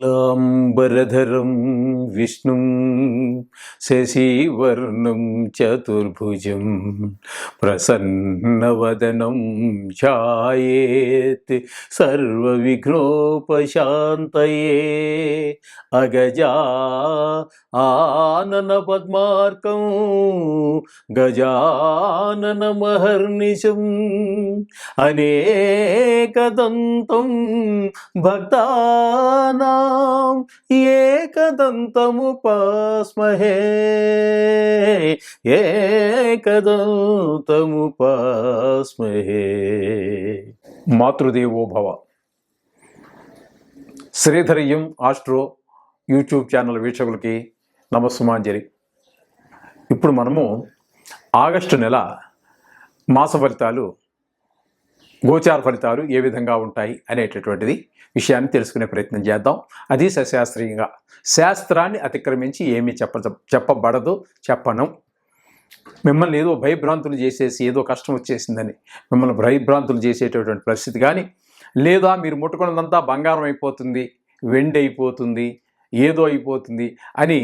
లాంబరధరం విష్ణుం శశివర్ణం చతుర్భుజం ప్రసన్నవదనం ఛాయేత్ సర్వవిఘ్నోపశాంతయే అగజా ఆనన పద్మార్కం గజాననమహర్నిశం అనేకదంతం భక్తానాం ఏకదంతముపాస్మహే ఏకదంతముపాస్మహే. మాతృదేవో భవ. శ్రీధరయ్యం ఆస్ట్రో యూట్యూబ్ ఛానల్ వీక్షకులకి నమస్సుమాంజలి. ఇప్పుడు మనము ఆగస్టు నెల మాస ఫలితాలు, గోచార ఫలితాలు ఏ విధంగా ఉంటాయి అనేటటువంటిది విషయాన్ని తెలుసుకునే ప్రయత్నం చేద్దాం. అది సశాస్త్రీయంగా, శాస్త్రాన్ని అతిక్రమించి ఏమీ చెప్పబడదు, చెప్పను. మిమ్మల్ని ఏదో భయభ్రాంతులు చేసేసి ఏదో కష్టం వచ్చేసిందని మిమ్మల్ని భయభ్రాంతులు చేసేటటువంటి పరిస్థితి కానీ, లేదా మీరు ముట్టుకున్నదంతా బంగారం అయిపోతుంది, వెండి అయిపోతుంది, ఏదో అయిపోతుంది అని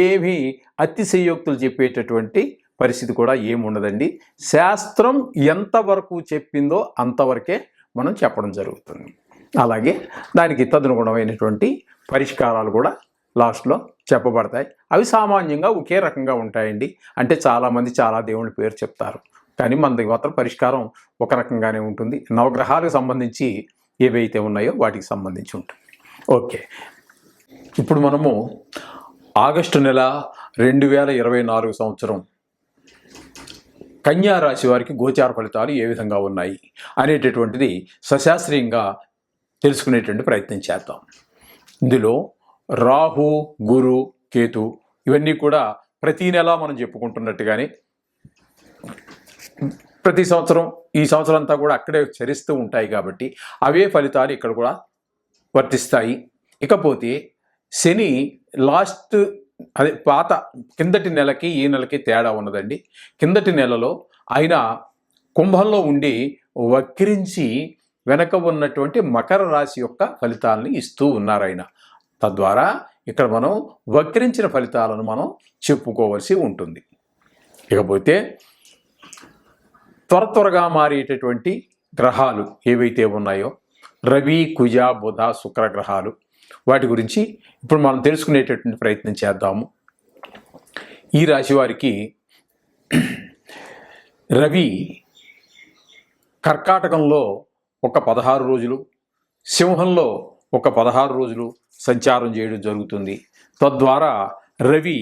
ఏమీ అతిశయోక్తులు చెప్పేటటువంటి పరిస్థితి కూడా ఏముండదండి. శాస్త్రం ఎంతవరకు చెప్పిందో అంతవరకే మనం చెప్పడం జరుగుతుంది. అలాగే దానికి తదనుగుణమైనటువంటి పరిష్కారాలు కూడా లాస్ట్లో చెప్పబడతాయి. అవి సామాన్యంగా ఒకే రకంగా ఉంటాయండి. అంటే చాలామంది చాలా దేవుళ్ళ పేరు చెప్తారు, కానీ మన మాత్రం పరిష్కారం ఒక రకంగానే ఉంటుంది. నవగ్రహాలకు సంబంధించి ఏవైతే ఉన్నాయో వాటికి సంబంధించి ఉంటుంది. ఓకే, ఇప్పుడు మనము ఆగస్టు నెల 2024 సంవత్సరం కన్యా రాశి వారికి గోచార ఫలితాలు ఏ విధంగా ఉన్నాయి అనేటటువంటిది సశాస్త్రీయంగా తెలుసుకునేటువంటి ప్రయత్నం చేద్దాం. ఇందులో రాహు, గురు, కేతు ఇవన్నీ కూడా ప్రతీ నెల మనం చెప్పుకుంటున్నట్టుగానే ప్రతి సంవత్సరం ఈ సంవత్సరం అంతా కూడా అక్కడే చరిస్తూ ఉంటాయి కాబట్టి అవే ఫలితాలు ఇక్కడ కూడా వర్తిస్తాయి. ఇకపోతే శని లాస్ట్ పాత కిందటి నెలకి ఈ నెలకి తేడా ఉన్నదండి. కిందటి నెలలో ఆయన కుంభంలో ఉండి వక్రించి వెనక ఉన్నటువంటి మకర రాశి యొక్క ఫలితాలని ఇస్తూ ఉన్నారు ఆయన. తద్వారా ఇక్కడ మనం వక్రించిన ఫలితాలను మనం చెప్పుకోవలసి ఉంటుంది. ఇకపోతే త్వరగా మారేటటువంటి గ్రహాలు ఏవైతే ఉన్నాయో రవి, కుజ, బుధ, శుక్ర గ్రహాలు, వాటి గురించి ఇప్పుడు మనం తెలుసుకునేటటువంటి ప్రయత్నం చేద్దాము. ఈ రాశి వారికి రవి కర్కాటకంలో ఒక 16 రోజులు, సింహంలో ఒక 16 రోజులు సంచారం చేయడం జరుగుతుంది. తద్వారా రవి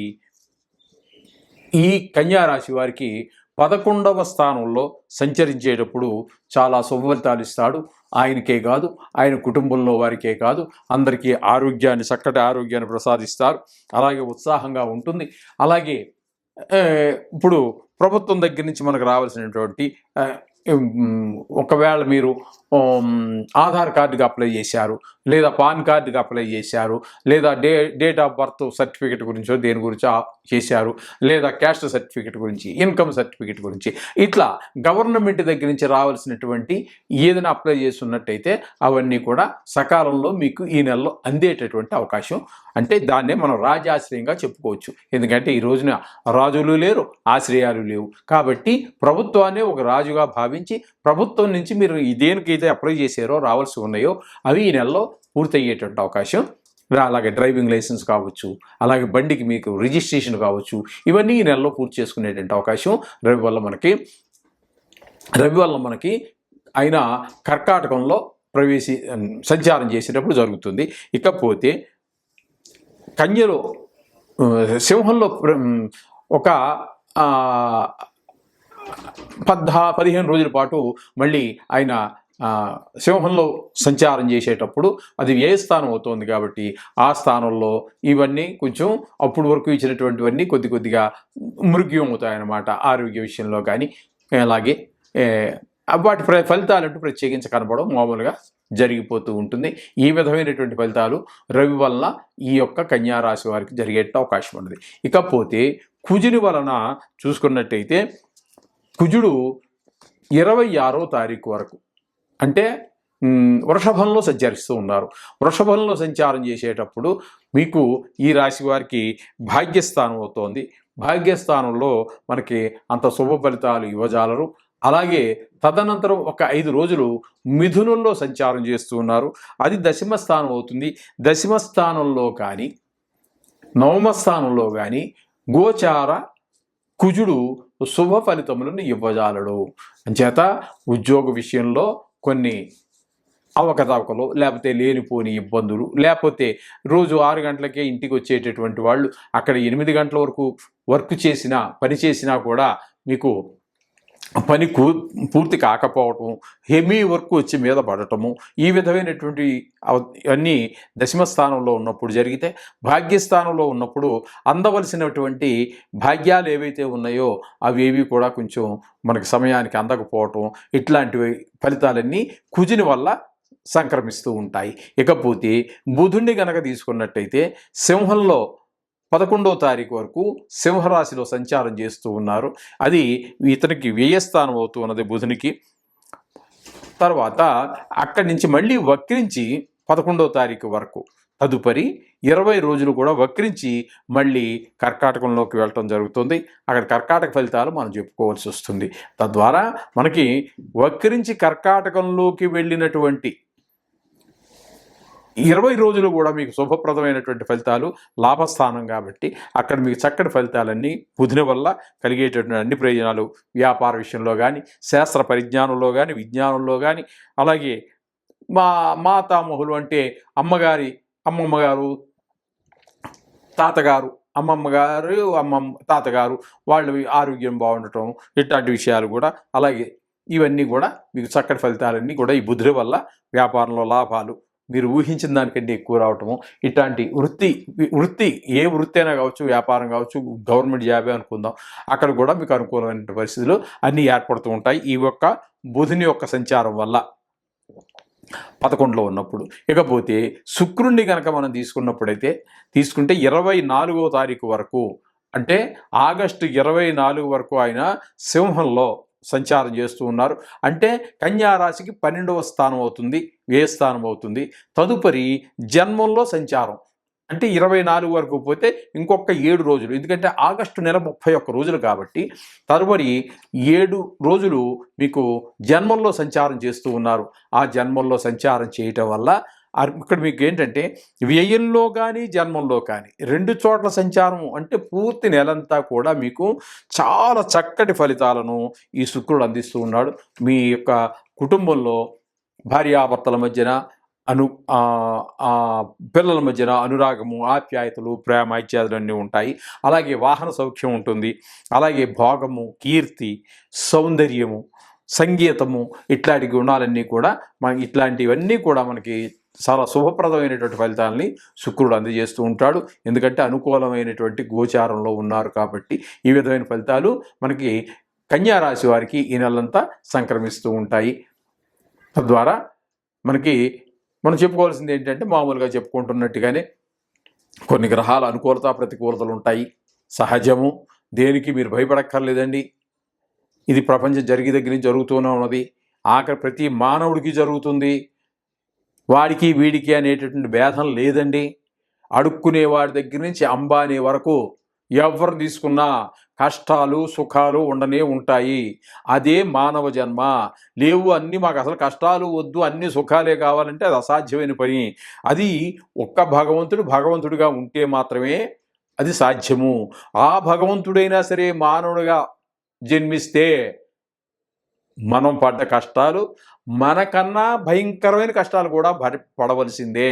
ఈ కన్యా రాశి వారికి 11వ స్థానంలో సంచరించేటప్పుడు చాలా శుభఫలితాలు ఇస్తాడు. ఆయనకే కాదు, ఆయన కుటుంబంలో వారికే కాదు, అందరికీ ఆరోగ్యాన్ని, చక్కటి ఆరోగ్యాన్ని ప్రసాదిస్తారు. అలాగే ఉత్సాహంగా ఉంటుంది. అలాగే ఇప్పుడు ప్రభుత్వం దగ్గర నుంచి మనకు రావాల్సినటువంటి ఒకవేళ మీరు ఆధార్ కార్డుకి అప్లై చేశారు, లేదా పాన్ కార్డుకి అప్లై చేశారు, లేదా డేట్ ఆఫ్ బర్త్ సర్టిఫికేట్ గురించో దేని గురించో చేశారు, లేదా క్యాస్ట్ సర్టిఫికేట్ గురించి, ఇన్కమ్ సర్టిఫికేట్ గురించి, ఇట్లా గవర్నమెంట్ దగ్గర నుంచి రావాల్సినటువంటి ఏదైనా అప్లై చేస్తున్నట్టయితే అవన్నీ కూడా సకాలంలో మీకు ఈ నెలలో అందేటటువంటి అవకాశం. అంటే దాన్నే మనం రాజాశ్రయంగా చెప్పుకోవచ్చు. ఎందుకంటే ఈ రోజున రాజులు లేరు, ఆశ్రయాలు లేవు. కాబట్టి ప్రభుత్వాన్ని ఒక రాజుగా భావించి ప్రభుత్వం నుంచి మీరు దేనికైతే అప్లై చేశారో రావాల్సి ఉన్నాయో అవి ఈ నెలలో పూర్తయ్యేటువంటి అవకాశం. అలాగే డ్రైవింగ్ లైసెన్స్ కావచ్చు, అలాగే బండికి మీకు రిజిస్ట్రేషన్ కావచ్చు, ఇవన్నీ ఈ నెలలో పూర్తి చేసుకునేటువంటి అవకాశం రవి వల్ల మనకి ఆయన కర్కాటకంలో సంచారం చేసేటప్పుడు జరుగుతుంది. ఇకపోతే కన్యలో, సింహంలో ఒక 15 రోజుల పాటు మళ్ళీ ఆయన సింహంలో సంచారం చేసేటప్పుడు అది వ్యయ స్థానం అవుతుంది. కాబట్టి ఆ స్థానంలో ఇవన్నీ కొంచెం అప్పుడు వరకు ఇచ్చినటువంటివన్నీ కొద్దిగా మృగ్యం అవుతాయన్నమాట, ఆరోగ్య విషయంలో కానీ. అలాగే వాటి ఫలితాలంటూ ప్రత్యేకించి కనపడడం మామూలుగా జరిగిపోతూ ఉంటుంది. ఈ విధమైనటువంటి ఫలితాలు రవి వలన ఈ యొక్క కన్యా రాశి వారికి జరిగే అవకాశం ఉన్నది. ఇకపోతే కుజుని వలన చూసుకున్నట్టయితే కుజుడు 26వ తారీఖు వరకు, అంటే వృషభంలో సంచరిస్తూ ఉన్నారు. వృషభంలో సంచారం చేసేటప్పుడు మీకు ఈ రాశి వారికి భాగ్యస్థానం అవుతోంది. భాగ్యస్థానంలో మనకి అంత శుభ ఫలితాలు ఇవ్వజాలరు. అలాగే తదనంతరం ఒక 5 రోజులు మిథునంలో సంచారం చేస్తూ ఉన్నారు. అది దశమ స్థానం అవుతుంది. దశమ స్థానంలో కానీ నవమ స్థానంలో కానీ గోచార కుజుడు శుభ ఫలితములను ఇవ్వజాలడు. అంచేత ఉద్యోగ విషయంలో కొన్ని అవకతవకలు, లేకపోతే లేనిపోని ఇబ్బందులు, లేకపోతే రోజు 6 గంటలకే ఇంటికి వచ్చేటటువంటి వాళ్ళు అక్కడ 8 గంటల వరకు పని చేసినా కూడా మీకు పని పూర్తి కాకపోవటం, హెవీ వర్క్ వచ్చి మీద పడటము, ఈ విధమైనటువంటి అన్నీ దశమ స్థానంలో ఉన్నప్పుడు జరిగితే, భాగ్యస్థానంలో ఉన్నప్పుడు అందవలసినటువంటి భాగ్యాలు ఏవైతే ఉన్నాయో అవేవి కూడా కొంచెం మనకి సమయానికి అందకపోవటం, ఇట్లాంటివి ఫలితాలన్నీ కుజుని వల్ల సంక్రమిస్తూ ఉంటాయి. ఇకపోతే బుధుడిని గనక తీసుకున్నట్టయితే సింహంలో 11వ తారీఖు వరకు సింహరాశిలో సంచారం చేస్తూ ఉన్నారు. అది ఇతనికి వ్యయస్థానం అవుతూ ఉన్నది బుధునికి. తర్వాత అక్కడి నుంచి మళ్ళీ వక్రించి 11వ తారీఖు వరకు తదుపరి 20 రోజులు కూడా వక్రించి మళ్ళీ కర్కాటకంలోకి వెళ్ళటం జరుగుతుంది. అక్కడ కర్కాటక ఫలితాలు మనం చెప్పుకోవాల్సి వస్తుంది. తద్వారా మనకి వక్రించి కర్కాటకంలోకి వెళ్ళినటువంటి 20 రోజులు కూడా మీకు శుభప్రదమైనటువంటి ఫలితాలు, లాభస్థానం కాబట్టి అక్కడ మీకు చక్కటి ఫలితాలన్నీ బుధుని వల్ల కలిగేటటువంటి అన్ని ప్రయోజనాలు వ్యాపార విషయంలో కానీ, శాస్త్ర పరిజ్ఞానంలో కానీ, విజ్ఞానంలో కానీ, అలాగే మాతామహులు అంటే అమ్మమ్మగారు, తాతగారు, తాతగారు వాళ్ళు ఆరోగ్యం బాగుండటం, ఇట్లాంటి విషయాలు కూడా, అలాగే ఇవన్నీ కూడా మీకు చక్కటి ఫలితాలన్నీ కూడా ఈ బుధుడి వల్ల వ్యాపారంలో లాభాలు మీరు ఊహించిన దానికంటే ఎక్కువ రావటము, ఇట్లాంటి వృత్తి ఏ వృత్తి అయినా కావచ్చు, వ్యాపారం కావచ్చు, గవర్నమెంట్ జాబే అనుకుందాం, అక్కడ కూడా మీకు అనుకూలమైన పరిస్థితులు అన్నీ ఏర్పడుతూ ఉంటాయి ఈ యొక్క బుధుని యొక్క సంచారం వల్ల 11లో ఉన్నప్పుడు. ఇకపోతే శుక్రుణ్ణి కనుక మనం తీసుకుంటే 24వ తారీఖు వరకు, అంటే ఆగస్టు 24 వరకు ఆయన సింహంలో సంచారం చేస్తూ ఉన్నారు. అంటే కన్యారాశికి 12వ స్థానం అవుతుంది, వ్యయస్థానం అవుతుంది. తదుపరి జన్మంలో సంచారం అంటే 24 వరకు పోతే ఇంకొక 7 రోజులు, ఎందుకంటే ఆగస్టు నెల 31 రోజులు కాబట్టి తదుపరి 7 రోజులు మీకు జన్మంలో సంచారం చేస్తూ ఉన్నారు. ఆ జన్మంలో సంచారం చేయటం వల్ల ఇక్కడ మీకు ఏంటంటే వ్యయంలో కానీ జన్మంలో కానీ 2 చోట్ల సంచారం అంటే పూర్తి నెలంతా కూడా మీకు చాలా చక్కటి ఫలితాలను ఈ శుక్రుడు అందిస్తూ ఉన్నాడు. మీ యొక్క కుటుంబంలో భార్యాభర్తల మధ్యన పిల్లల మధ్యన అనురాగము, ఆప్యాయతలు, ప్రేమ ఇత్యాదులన్నీ ఉంటాయి. అలాగే వాహన సౌఖ్యం ఉంటుంది. అలాగే భోగము, కీర్తి, సౌందర్యము, సంగీతము, ఇట్లాంటి గుణాలన్నీ కూడా ఇట్లాంటివన్నీ కూడా మనకి చాలా శుభప్రదమైనటువంటి ఫలితాలని శుక్రుడు అందజేస్తూ ఉంటాడు. ఎందుకంటే అనుకూలమైనటువంటి గోచారంలో ఉన్నారు కాబట్టి ఈ విధమైన ఫలితాలు మనకి కన్యారాశి వారికి ఈ నెలంతా సంక్రమిస్తూ ఉంటాయి. తద్వారా మనం చెప్పుకోవాల్సింది ఏంటంటే మామూలుగా చెప్పుకుంటున్నట్టుగానే కొన్ని గ్రహాల అనుకూలత ప్రతికూలతలు ఉంటాయి, సహజము. దేనికి మీరు భయపడక్కర్లేదండి. ఇది ప్రపంచం దగ్గర నుంచి జరుగుతూనే ఉన్నది. ఆఖరి ప్రతి మానవుడికి జరుగుతుంది. వాడికి వీడికి అనేటటువంటి భేదం లేదండి. అడుక్కునే వాడి దగ్గర నుంచి అంబానీ వరకు ఎవరు తీసుకున్నా కష్టాలు సుఖాలు ఉండనే ఉంటాయి. అదే మానవ జన్మ. లేవు అన్నీ మాకు అసలు కష్టాలు వద్దు, అన్ని సుఖాలే కావాలంటే అది అసాధ్యమైన పని. అది ఒక్క భగవంతుడిగా ఉంటే మాత్రమే అది సాధ్యము. ఆ భగవంతుడైనా సరే మానవుడిగా జన్మిస్తే మనం పడ్డ కష్టాలు మనకన్నా భయంకరమైన కష్టాలు కూడా పడవలసిందే.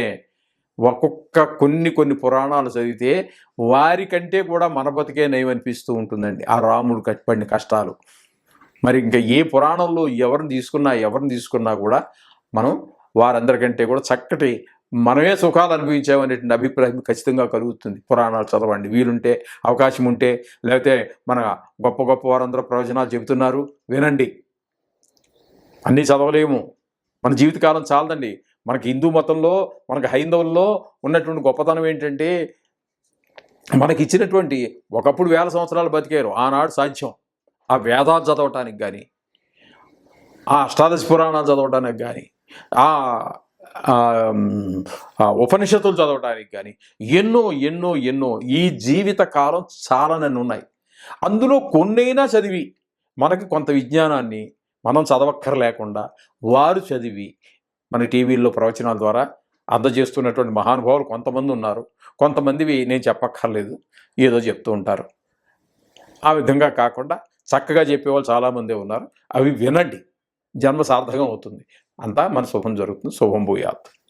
కొన్ని పురాణాలు చదివితే వారికంటే కూడా మన బతికే నయమనిపిస్తూ ఉంటుందండి ఆ రాముడు పడిన కష్టాలు. మరి ఇంకా ఏ పురాణంలో ఎవరిని తీసుకున్నా కూడా మనం వారందరికంటే కూడా చక్కటి మనమే సుఖాలు అనుభవించామనేటువంటి అభిప్రాయం ఖచ్చితంగా కలుగుతుంది. పురాణాలు చదవండి, వీలుంటే, అవకాశం ఉంటే. లేకపోతే మన గొప్ప వారందరూ ప్రవచనాలు చెబుతున్నారు, వినండి. అన్నీ చదవలేము, మన జీవితకాలం చాలదండి. మనకి హిందూ మతంలో, మనకి హైందవుల్లో ఉన్నటువంటి గొప్పతనం ఏంటంటే మనకి ఇచ్చినటువంటి ఒకప్పుడు 1000 సంవత్సరాలు బతికారు, ఆనాడు సాధ్యం. ఆ వేదాలు చదవటానికి కానీ, ఆ అష్టాదశ పురాణాలు చదవటానికి కానీ, ఆ ఆ, ఉపనిషత్తులు చదవడానికి కానీ ఎన్నో ఎన్నో ఎన్నో ఈ జీవిత కాలం చాలానని ఉన్నాయి. అందులో కొన్నైనా చదివి మనకి కొంత విజ్ఞానాన్ని మనం చదవక్కర్లేకుండా వారు చదివి మన టీవీల్లో ప్రవచనాల ద్వారా అందజేస్తున్నటువంటి మహానుభావులు కొంతమంది ఉన్నారు. కొంతమందివి నేను చెప్పక్కర్లేదు, ఏదో చెప్తూ ఉంటారు. ఆ విధంగా కాకుండా చక్కగా చెప్పేవాళ్ళు చాలామందే ఉన్నారు. అవి వినండి, జన్మ సార్థకం అవుతుంది. అంతా మన శుభం జరుగుతుంది. శుభం భూయాత్.